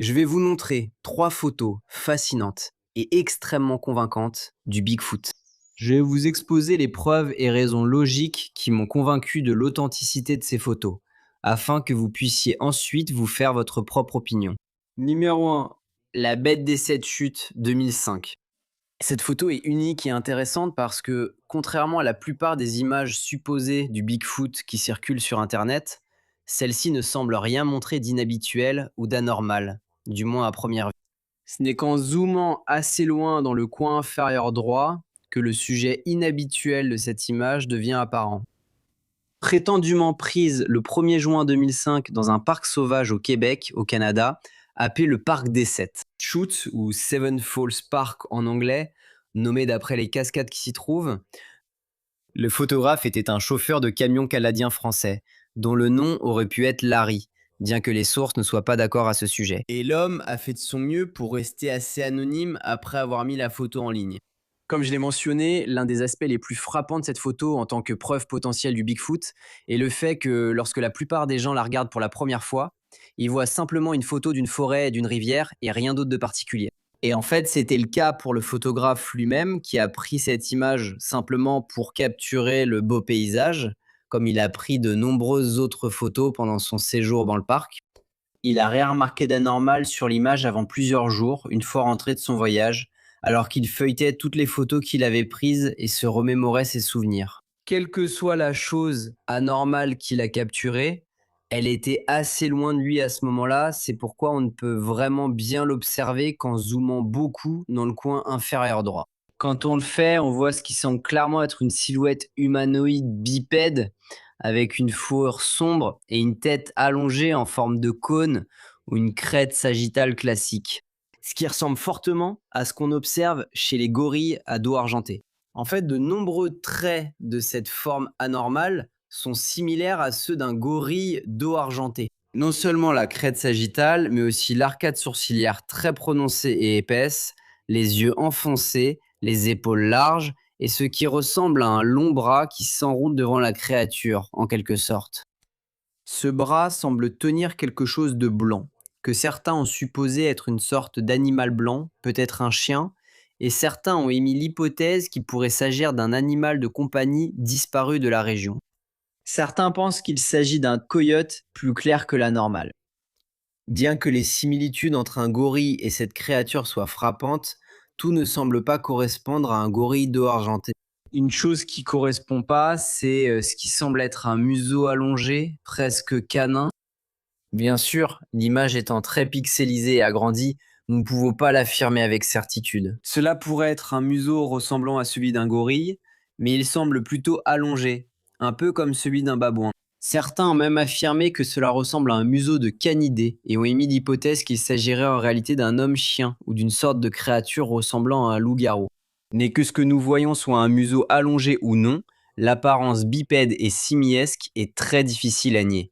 Je vais vous montrer 3 photos fascinantes et extrêmement convaincantes du Bigfoot. Je vais vous exposer les preuves et raisons logiques qui m'ont convaincu de l'authenticité de ces photos, afin que vous puissiez ensuite vous faire votre propre opinion. Numéro 1, la bête des 7 chutes 2005. Cette photo est unique et intéressante parce que, contrairement à la plupart des images supposées du Bigfoot qui circulent sur Internet, celle-ci ne semble rien montrer d'inhabituel ou d'anormal, du moins à première vue. Ce n'est qu'en zoomant assez loin dans le coin inférieur droit que le sujet inhabituel de cette image devient apparent. Prétendument prise le 1er juin 2005 dans un parc sauvage au Québec, au Canada, appelé le Parc des Sept. Chutes, ou Seven Falls Park en anglais, nommé d'après les cascades qui s'y trouvent. Le photographe était un chauffeur de camion canadien français, dont le nom aurait pu être Larry, bien que les sources ne soient pas d'accord à ce sujet. Et l'homme a fait de son mieux pour rester assez anonyme après avoir mis la photo en ligne. Comme je l'ai mentionné, l'un des aspects les plus frappants de cette photo en tant que preuve potentielle du Bigfoot est le fait que lorsque la plupart des gens la regardent pour la première fois, ils voient simplement une photo d'une forêt et d'une rivière et rien d'autre de particulier. Et en fait, c'était le cas pour le photographe lui-même qui a pris cette image simplement pour capturer le beau paysage, comme il a pris de nombreuses autres photos pendant son séjour dans le parc. Il a rien remarqué d'anormal sur l'image avant plusieurs jours, une fois rentré de son voyage, alors qu'il feuilletait toutes les photos qu'il avait prises et se remémorait ses souvenirs. Quelle que soit la chose anormale qu'il a capturée, elle était assez loin de lui à ce moment-là, c'est pourquoi on ne peut vraiment bien l'observer qu'en zoomant beaucoup dans le coin inférieur droit. Quand on le fait, on voit ce qui semble clairement être une silhouette humanoïde bipède avec une fourrure sombre et une tête allongée en forme de cône ou une crête sagittale classique. Ce qui ressemble fortement à ce qu'on observe chez les gorilles à dos argenté. En fait, de nombreux traits de cette forme anormale sont similaires à ceux d'un gorille dos argenté. Non seulement la crête sagittale, mais aussi l'arcade sourcilière très prononcée et épaisse, les yeux enfoncés, les épaules larges et ce qui ressemble à un long bras qui s'enroule devant la créature, en quelque sorte. Ce bras semble tenir quelque chose de blanc, que certains ont supposé être une sorte d'animal blanc, peut-être un chien, et certains ont émis l'hypothèse qu'il pourrait s'agir d'un animal de compagnie disparu de la région. Certains pensent qu'il s'agit d'un coyote plus clair que la normale. Bien que les similitudes entre un gorille et cette créature soient frappantes, tout ne semble pas correspondre à un gorille dos argenté. Une chose qui correspond pas, c'est ce qui semble être un museau allongé, presque canin. Bien sûr, l'image étant très pixelisée et agrandie, nous ne pouvons pas l'affirmer avec certitude. Cela pourrait être un museau ressemblant à celui d'un gorille, mais il semble plutôt allongé, un peu comme celui d'un babouin. Certains ont même affirmé que cela ressemble à un museau de canidé et ont émis l'hypothèse qu'il s'agirait en réalité d'un homme-chien ou d'une sorte de créature ressemblant à un loup-garou. N'est que ce que nous voyons soit un museau allongé ou non, l'apparence bipède et simiesque est très difficile à nier.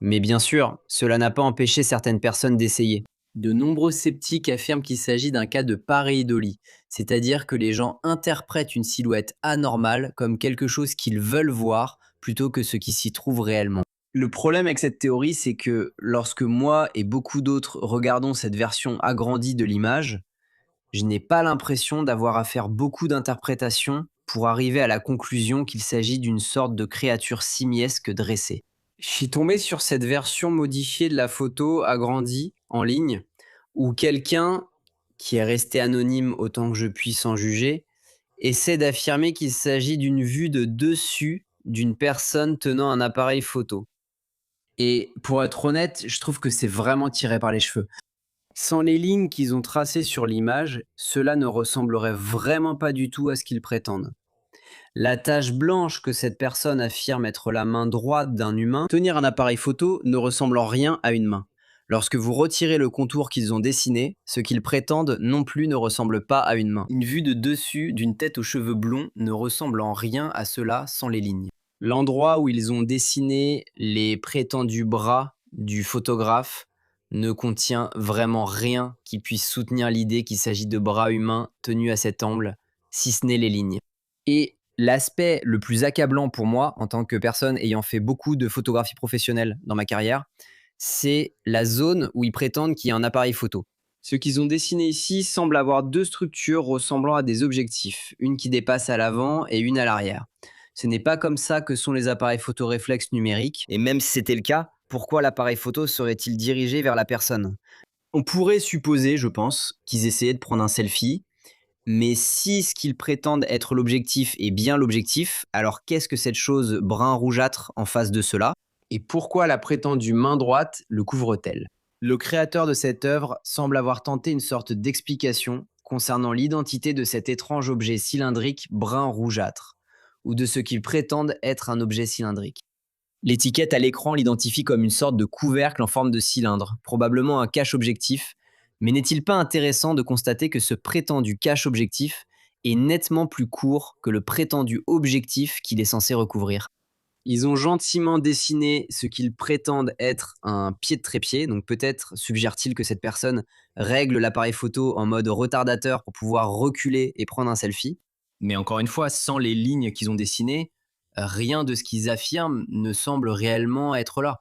Mais bien sûr, cela n'a pas empêché certaines personnes d'essayer. De nombreux sceptiques affirment qu'il s'agit d'un cas de pareidolie, c'est-à-dire que les gens interprètent une silhouette anormale comme quelque chose qu'ils veulent voir plutôt que ce qui s'y trouve réellement. Le problème avec cette théorie, c'est que lorsque moi et beaucoup d'autres regardons cette version agrandie de l'image, je n'ai pas l'impression d'avoir à faire beaucoup d'interprétations pour arriver à la conclusion qu'il s'agit d'une sorte de créature simiesque dressée. Je suis tombé sur cette version modifiée de la photo agrandie en ligne où quelqu'un, qui est resté anonyme autant que je puisse en juger, essaie d'affirmer qu'il s'agit d'une vue de dessus d'une personne tenant un appareil photo. Et pour être honnête, je trouve que c'est vraiment tiré par les cheveux. Sans les lignes qu'ils ont tracées sur l'image, cela ne ressemblerait vraiment pas du tout à ce qu'ils prétendent. La tache blanche que cette personne affirme être la main droite d'un humain, tenir un appareil photo ne ressemble en rien à une main. Lorsque vous retirez le contour qu'ils ont dessiné, ce qu'ils prétendent non plus ne ressemble pas à une main. Une vue de dessus d'une tête aux cheveux blonds ne ressemble en rien à cela sans les lignes. L'endroit où ils ont dessiné les prétendus bras du photographe ne contient vraiment rien qui puisse soutenir l'idée qu'il s'agit de bras humains tenus à cet angle, si ce n'est les lignes. Et l'aspect le plus accablant pour moi, en tant que personne ayant fait beaucoup de photographie professionnelle dans ma carrière, C'est la zone où ils prétendent qu'il y a un appareil photo. Ce qu'ils ont dessiné ici semble avoir deux structures ressemblant à des objectifs, une qui dépasse à l'avant et une à l'arrière. Ce n'est pas comme ça que sont les appareils photo réflexes numériques, et même si c'était le cas, pourquoi l'appareil photo serait-il dirigé vers la personne? On pourrait supposer, je pense, qu'ils essayaient de prendre un selfie, mais si ce qu'ils prétendent être l'objectif est bien l'objectif, alors qu'est-ce que cette chose brun-rougeâtre en face de cela? Et pourquoi la prétendue main droite le couvre-t-elle? Le créateur de cette œuvre semble avoir tenté une sorte d'explication concernant l'identité de cet étrange objet cylindrique brun-rougeâtre, ou de ce qu'ils prétendent être un objet cylindrique. L'étiquette à l'écran l'identifie comme une sorte de couvercle en forme de cylindre, probablement un cache-objectif, mais n'est-il pas intéressant de constater que ce prétendu cache-objectif est nettement plus court que le prétendu objectif qu'il est censé recouvrir? Ils ont gentiment dessiné ce qu'ils prétendent être un pied de trépied, donc peut-être suggère-t-il que cette personne règle l'appareil photo en mode retardateur pour pouvoir reculer et prendre un selfie. Mais encore une fois, sans les lignes qu'ils ont dessinées, rien de ce qu'ils affirment ne semble réellement être là.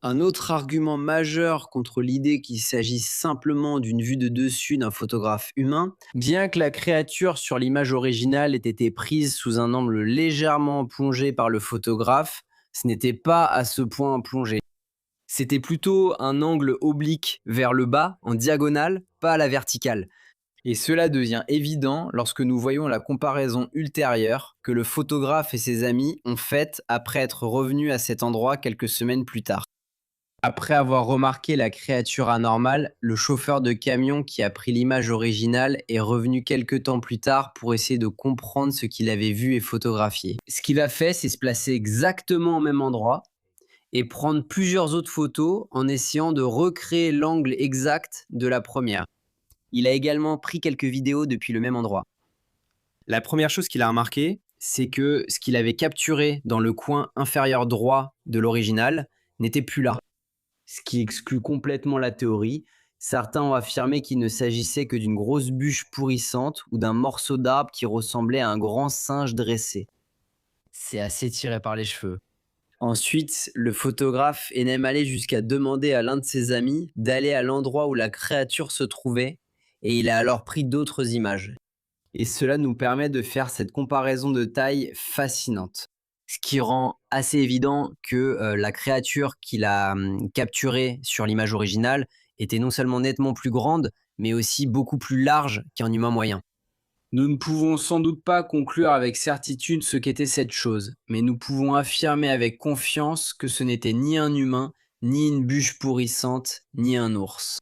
Un autre argument majeur contre l'idée qu'il s'agisse simplement d'une vue de dessus d'un photographe humain, bien que la créature sur l'image originale ait été prise sous un angle légèrement plongé par le photographe, ce n'était pas à ce point plongé. C'était plutôt un angle oblique vers le bas, en diagonale, pas à la verticale. Et cela devient évident lorsque nous voyons la comparaison ultérieure que le photographe et ses amis ont faite après être revenus à cet endroit quelques semaines plus tard. Après avoir remarqué la créature anormale, le chauffeur de camion qui a pris l'image originale est revenu quelques temps plus tard pour essayer de comprendre ce qu'il avait vu et photographié. Ce qu'il a fait, c'est se placer exactement au même endroit et prendre plusieurs autres photos en essayant de recréer l'angle exact de la première. Il a également pris quelques vidéos depuis le même endroit. La première chose qu'il a remarqué, c'est que ce qu'il avait capturé dans le coin inférieur droit de l'original n'était plus là. Ce qui exclut complètement la théorie. Certains ont affirmé qu'il ne s'agissait que d'une grosse bûche pourrissante ou d'un morceau d'arbre qui ressemblait à un grand singe dressé. C'est assez tiré par les cheveux. Ensuite, le photographe est même allé jusqu'à demander à l'un de ses amis d'aller à l'endroit où la créature se trouvait, et il a alors pris d'autres images. Et cela nous permet de faire cette comparaison de taille fascinante. Ce qui rend assez évident que la créature qu'il a capturée sur l'image originale était non seulement nettement plus grande, mais aussi beaucoup plus large qu'un humain moyen. Nous ne pouvons sans doute pas conclure avec certitude ce qu'était cette chose, mais nous pouvons affirmer avec confiance que ce n'était ni un humain, ni une bûche pourrissante, ni un ours.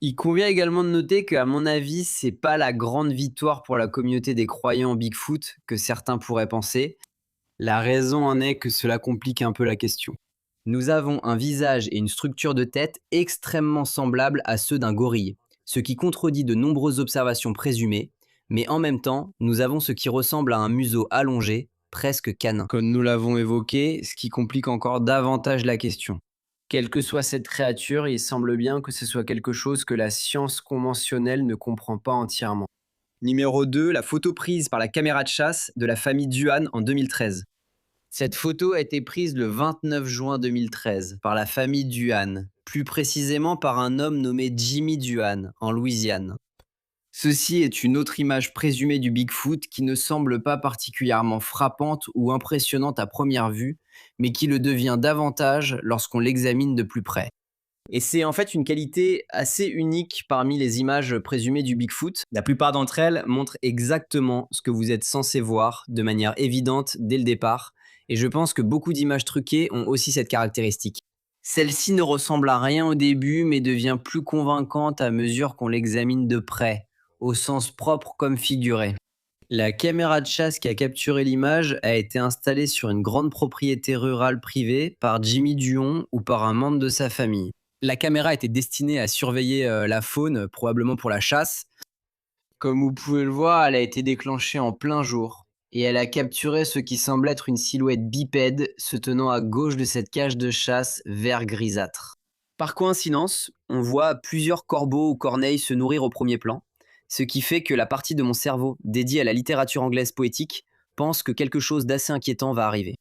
Il convient également de noter qu'à mon avis, c'est pas la grande victoire pour la communauté des croyants en Bigfoot que certains pourraient penser. La raison en est que cela complique un peu la question. Nous avons un visage et une structure de tête extrêmement semblables à ceux d'un gorille, ce qui contredit de nombreuses observations présumées, mais en même temps, nous avons ce qui ressemble à un museau allongé, presque canin. Comme nous l'avons évoqué, ce qui complique encore davantage la question. Quelle que soit cette créature, il semble bien que ce soit quelque chose que la science conventionnelle ne comprend pas entièrement. Numéro 2, la photo prise par la caméra de chasse de la famille Duhan en 2013. Cette photo a été prise le 29 juin 2013 par la famille Duhan, plus précisément par un homme nommé Jimmy Duhan, en Louisiane. Ceci est une autre image présumée du Bigfoot qui ne semble pas particulièrement frappante ou impressionnante à première vue, mais qui le devient davantage lorsqu'on l'examine de plus près. Et c'est en fait une qualité assez unique parmi les images présumées du Bigfoot. La plupart d'entre elles montrent exactement ce que vous êtes censé voir de manière évidente dès le départ, et je pense que beaucoup d'images truquées ont aussi cette caractéristique. Celle-ci ne ressemble à rien au début, mais devient plus convaincante à mesure qu'on l'examine de près, au sens propre comme figuré. La caméra de chasse qui a capturé l'image a été installée sur une grande propriété rurale privée par Jimmy Duhon ou par un membre de sa famille. La caméra était destinée à surveiller la faune, probablement pour la chasse. Comme vous pouvez le voir, elle a été déclenchée en plein jour et elle a capturé ce qui semble être une silhouette bipède se tenant à gauche de cette cage de chasse vert grisâtre. Par coïncidence, on voit plusieurs corbeaux ou corneilles se nourrir au premier plan, ce qui fait que la partie de mon cerveau dédiée à la littérature anglaise poétique pense que quelque chose d'assez inquiétant va arriver.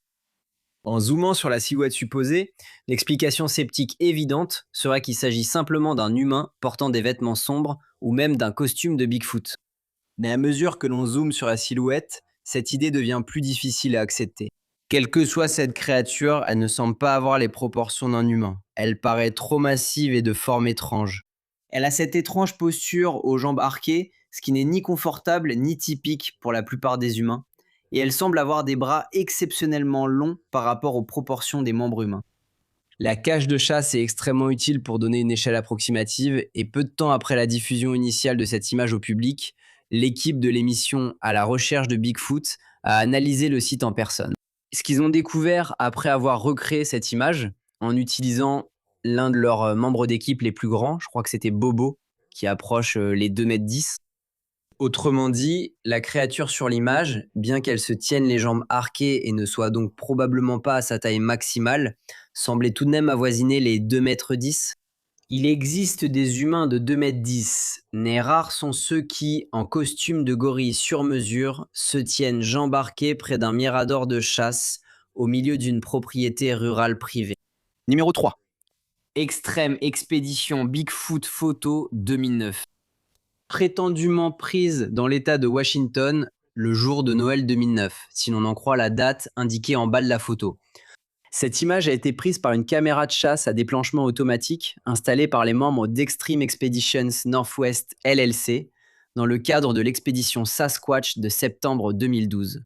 En zoomant sur la silhouette supposée, l'explication sceptique évidente serait qu'il s'agit simplement d'un humain portant des vêtements sombres ou même d'un costume de Bigfoot. Mais à mesure que l'on zoome sur la silhouette, cette idée devient plus difficile à accepter. Quelle que soit cette créature, elle ne semble pas avoir les proportions d'un humain. Elle paraît trop massive et de forme étrange. Elle a cette étrange posture aux jambes arquées, ce qui n'est ni confortable ni typique pour la plupart des humains, et elle semble avoir des bras exceptionnellement longs par rapport aux proportions des membres humains. La cage de chasse est extrêmement utile pour donner une échelle approximative, et peu de temps après la diffusion initiale de cette image au public, l'équipe de l'émission À la recherche de Bigfoot a analysé le site en personne. Ce qu'ils ont découvert après avoir recréé cette image, en utilisant l'un de leurs membres d'équipe les plus grands, je crois que c'était Bobo, qui approche les 2,10 m. Autrement dit, la créature sur l'image, bien qu'elle se tienne les jambes arquées et ne soit donc probablement pas à sa taille maximale, semblait tout de même avoisiner les 2,10 m. Il existe des humains de 2,10 m, mais rares sont ceux qui, en costume de gorille sur mesure, se tiennent jambes arquées près d'un mirador de chasse au milieu d'une propriété rurale privée. Numéro 3. Extrême expédition Bigfoot photo 2009. Prétendument prise dans l'État de Washington le jour de Noël 2009, si l'on en croit la date indiquée en bas de la photo. Cette image a été prise par une caméra de chasse à déclenchement automatique installée par les membres d'Extreme Expeditions Northwest LLC dans le cadre de l'expédition Sasquatch de septembre 2012.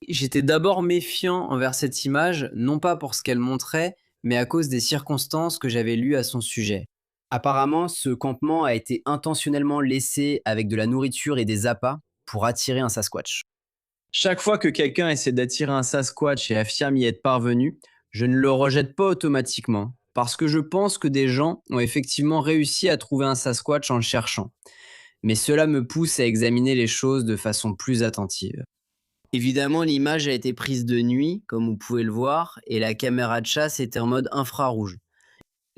J'étais d'abord méfiant envers cette image, non pas pour ce qu'elle montrait, mais à cause des circonstances que j'avais lues à son sujet. Apparemment, ce campement a été intentionnellement laissé avec de la nourriture et des appâts pour attirer un Sasquatch. Chaque fois que quelqu'un essaie d'attirer un Sasquatch et affirme y être parvenu, je ne le rejette pas automatiquement, parce que je pense que des gens ont effectivement réussi à trouver un Sasquatch en le cherchant. Mais cela me pousse à examiner les choses de façon plus attentive. Évidemment, l'image a été prise de nuit, comme vous pouvez le voir, et la caméra de chasse était en mode infrarouge.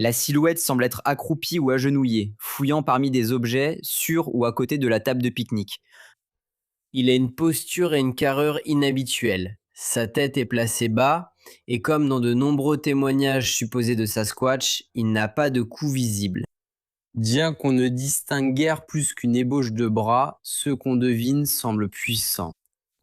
La silhouette semble être accroupie ou agenouillée, fouillant parmi des objets sur ou à côté de la table de pique-nique. Il a une posture et une carrure inhabituelles. Sa tête est placée bas, et comme dans de nombreux témoignages supposés de Sasquatch, il n'a pas de cou visible. Bien qu'on ne distingue guère plus qu'une ébauche de bras, ce qu'on devine semble puissant.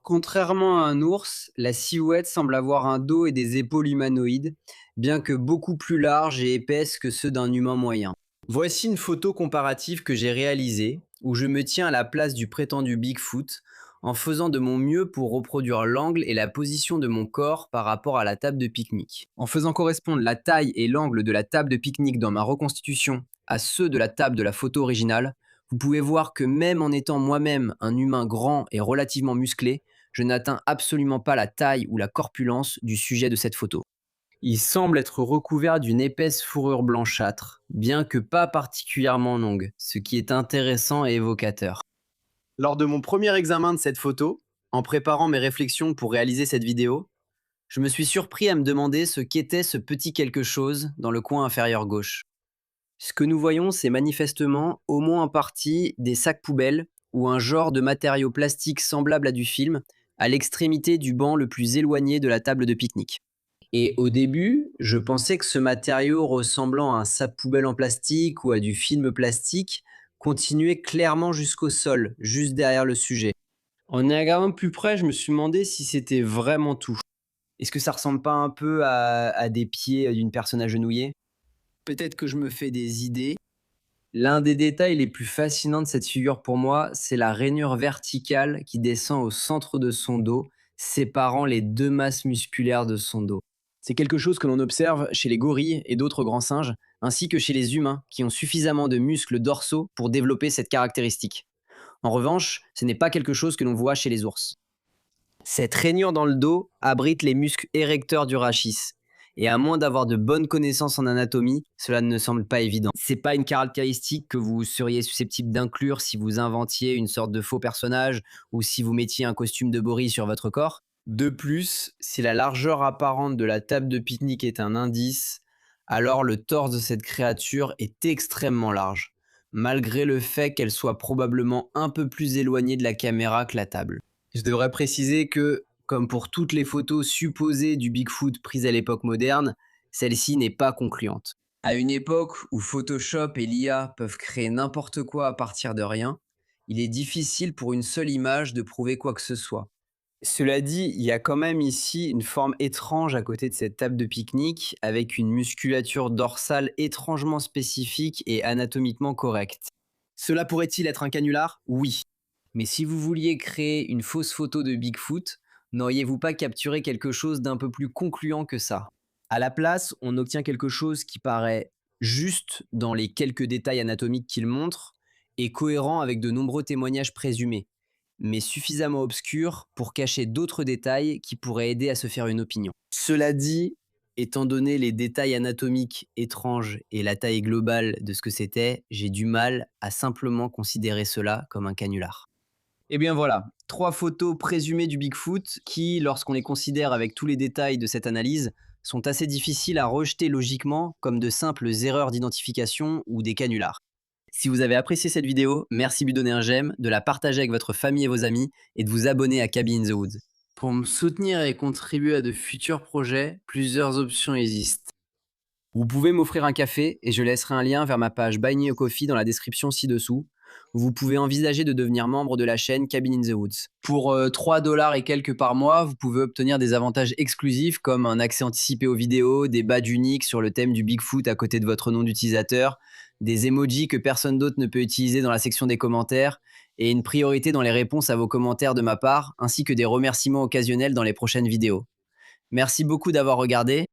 Contrairement à un ours, la silhouette semble avoir un dos et des épaules humanoïdes, bien que beaucoup plus larges et épaisses que ceux d'un humain moyen. Voici une photo comparative que j'ai réalisée, où je me tiens à la place du prétendu Bigfoot, en faisant de mon mieux pour reproduire l'angle et la position de mon corps par rapport à la table de pique-nique. En faisant correspondre la taille et l'angle de la table de pique-nique dans ma reconstitution à ceux de la table de la photo originale, vous pouvez voir que même en étant moi-même un humain grand et relativement musclé, je n'atteins absolument pas la taille ou la corpulence du sujet de cette photo. Il semble être recouvert d'une épaisse fourrure blanchâtre, bien que pas particulièrement longue, ce qui est intéressant et évocateur. Lors de mon premier examen de cette photo, en préparant mes réflexions pour réaliser cette vidéo, je me suis surpris à me demander ce qu'était ce petit quelque chose dans le coin inférieur gauche. Ce que nous voyons, c'est manifestement, au moins en partie, des sacs poubelles ou un genre de matériau plastique semblable à du film, à l'extrémité du banc le plus éloigné de la table de pique-nique. Et au début, je pensais que ce matériau ressemblant à un sac poubelle en plastique ou à du film plastique continuait clairement jusqu'au sol, juste derrière le sujet. En y regardant de plus près, je me suis demandé si c'était vraiment tout. Est-ce que ça ressemble pas un peu à des pieds d'une personne agenouillée ? Peut-être que je me fais des idées. L'un des détails les plus fascinants de cette figure pour moi, c'est la rainure verticale qui descend au centre de son dos, séparant les deux masses musculaires de son dos. C'est quelque chose que l'on observe chez les gorilles et d'autres grands singes, ainsi que chez les humains qui ont suffisamment de muscles dorsaux pour développer cette caractéristique. En revanche, ce n'est pas quelque chose que l'on voit chez les ours. Cette rainure dans le dos abrite les muscles érecteurs du rachis. Et à moins d'avoir de bonnes connaissances en anatomie, cela ne semble pas évident. C'est pas une caractéristique que vous seriez susceptible d'inclure si vous inventiez une sorte de faux personnage ou si vous mettiez un costume de gorille sur votre corps. De plus, si la largeur apparente de la table de pique-nique est un indice, alors le torse de cette créature est extrêmement large, malgré le fait qu'elle soit probablement un peu plus éloignée de la caméra que la table. Je devrais préciser que Comme pour toutes les photos supposées du Bigfoot prises à l'époque moderne, celle-ci n'est pas concluante. À une époque où Photoshop et l'IA peuvent créer n'importe quoi à partir de rien, il est difficile pour une seule image de prouver quoi que ce soit. Cela dit, il y a quand même ici une forme étrange à côté de cette table de pique-nique, avec une musculature dorsale étrangement spécifique et anatomiquement correcte. Cela pourrait-il être un canular? Oui. Mais si vous vouliez créer une fausse photo de Bigfoot, n'auriez-vous pas capturé quelque chose d'un peu plus concluant que ça? À la place, on obtient quelque chose qui paraît juste dans les quelques détails anatomiques qu'il montre et cohérent avec de nombreux témoignages présumés, mais suffisamment obscur pour cacher d'autres détails qui pourraient aider à se faire une opinion. Cela dit, étant donné les détails anatomiques étranges et la taille globale de ce que c'était, j'ai du mal à simplement considérer cela comme un canular. Eh bien voilà, 3 photos présumées du Bigfoot qui, lorsqu'on les considère avec tous les détails de cette analyse, sont assez difficiles à rejeter logiquement comme de simples erreurs d'identification ou des canulars. Si vous avez apprécié cette vidéo, merci de lui donner un j'aime, de la partager avec votre famille et vos amis et de vous abonner à Cabin in the Woods. Pour me soutenir et contribuer à de futurs projets, plusieurs options existent. Vous pouvez m'offrir un café et je laisserai un lien vers ma page Buy Me a Coffee dans la description ci-dessous. Vous pouvez envisager de devenir membre de la chaîne Cabin in the Woods. Pour 3 $ et quelques par mois, vous pouvez obtenir des avantages exclusifs comme un accès anticipé aux vidéos, des badges uniques sur le thème du Bigfoot à côté de votre nom d'utilisateur, des emojis que personne d'autre ne peut utiliser dans la section des commentaires et une priorité dans les réponses à vos commentaires de ma part, ainsi que des remerciements occasionnels dans les prochaines vidéos. Merci beaucoup d'avoir regardé